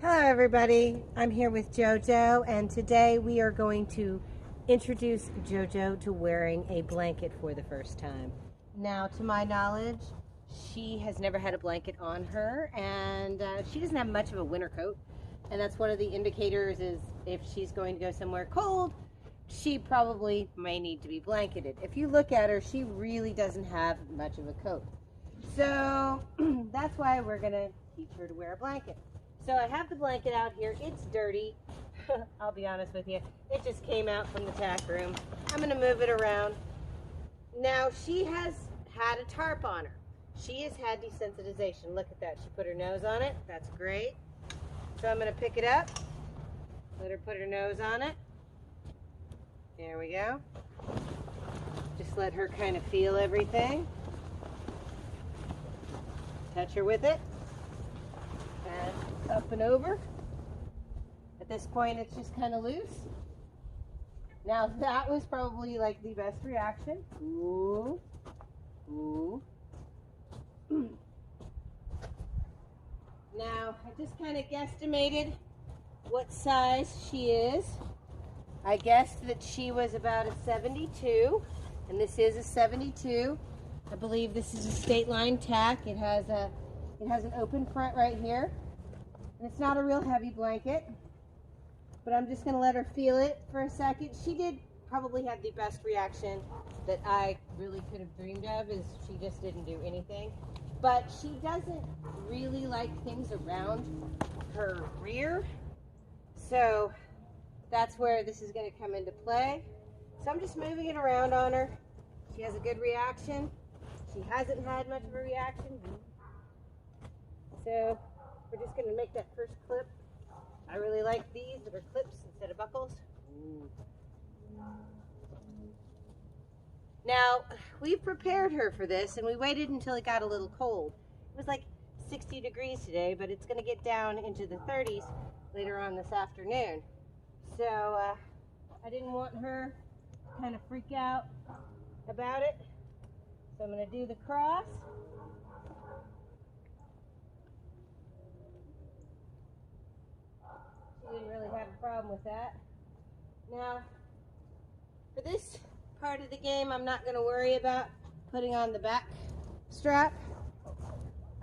Hello everybody, I'm here with JoJo and today we are going to introduce JoJo to wearing a blanket for the first time. Now to my knowledge, she has never had a blanket on her and she doesn't have much of a winter coat, and that's one of the indicators is if she's going to go somewhere cold, she probably may need to be blanketed. If you look at her, she really doesn't have much of a coat. So that's why we're going to teach her to wear a blanket. So I have the blanket out here. It's dirty. I'll be honest with you. It just came out from the tack room. I'm going to move it around. Now she has had a tarp on her. She has had desensitization. Look at that. She put her nose on it. That's great. So I'm going to pick it up. Let her put her nose on it. There we go. Just let her kind of feel everything. Touch her with it. And up and over. At this point, it's just kind of loose. Now that was probably like the best reaction. Ooh. Ooh. Now, I just kind of guesstimated what size she is. I guessed that she was about a 72, and this is a 72. I believe this is a state line tack. It has an open front right here. And it's not a real heavy blanket, but I'm just gonna let her feel it for a second. She did probably have the best reaction that I really could have dreamed of, is she just didn't do anything. But she doesn't really like things around her rear. So that's where this is gonna come into play. So I'm just moving it around on her. She has a good reaction. She hasn't had much of a reaction. So we're just going to make that first clip. I really like these that are clips instead of buckles. Now, we've prepared her for this and we waited until it got a little cold. It was like 60 degrees today, but it's going to get down into the 30s later on this afternoon. So I didn't want her to kind of freak out about it. So I'm going to do the cross. She didn't really have a problem with that. Now, for this part of the game, I'm not going to worry about putting on the back strap.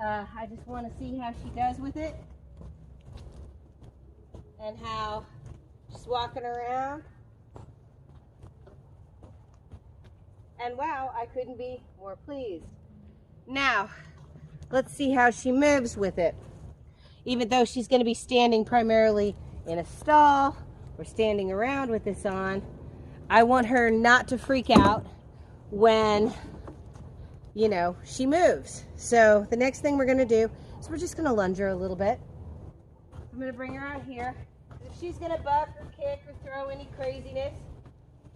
I just want to see how she does with it and how she's walking around. And wow, I couldn't be more pleased. Now, let's see how she moves with it. Even though she's going to be standing primarily in a stall or standing around with this on, I want her not to freak out when, you know, she moves. So the next thing we're going to do is we're just going to lunge her a little bit. I'm going to bring her out here. If she's going to buck or kick or throw any craziness,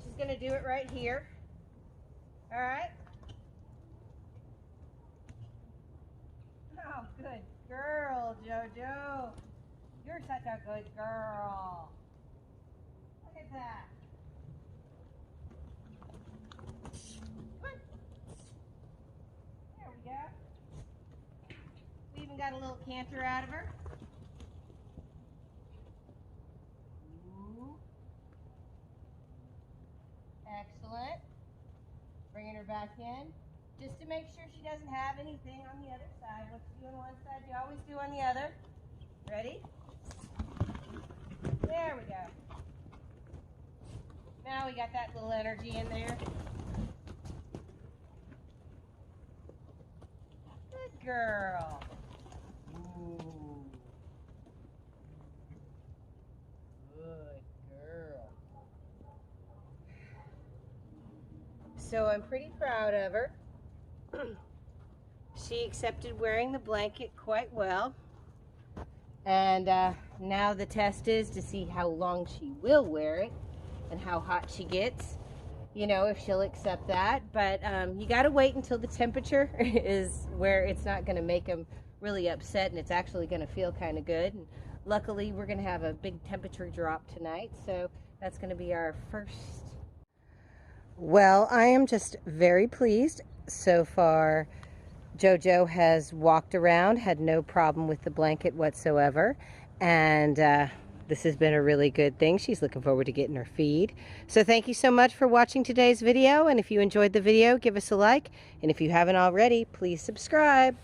she's going to do it right here. All right? Oh, good girl, JoJo. You're such a good girl. Look at that. There we go. We even got a little canter out of her. Ooh. Excellent. Bringing her back in, just to make sure she doesn't have anything on the other side. What you do on one side, you always do on the other. Ready? There we go. Now we got that little energy in there. Good girl. Ooh. Good girl. So I'm pretty proud of her. She accepted wearing the blanket quite well. And now the test is to see how long she will wear it and how hot she gets. You know, if she'll accept that. But you got to wait until the temperature is where it's not going to make them really upset and it's actually going to feel kind of good. And luckily, we're going to have a big temperature drop tonight. So that's going to be our first. Well, I am just very pleased so far. JoJo has walked around, had no problem with the blanket whatsoever, And this has been a really good thing. She's looking forward to getting her feed. So thank you so much for watching today's video. And if you enjoyed the video, give us a like. And if you haven't already, please subscribe.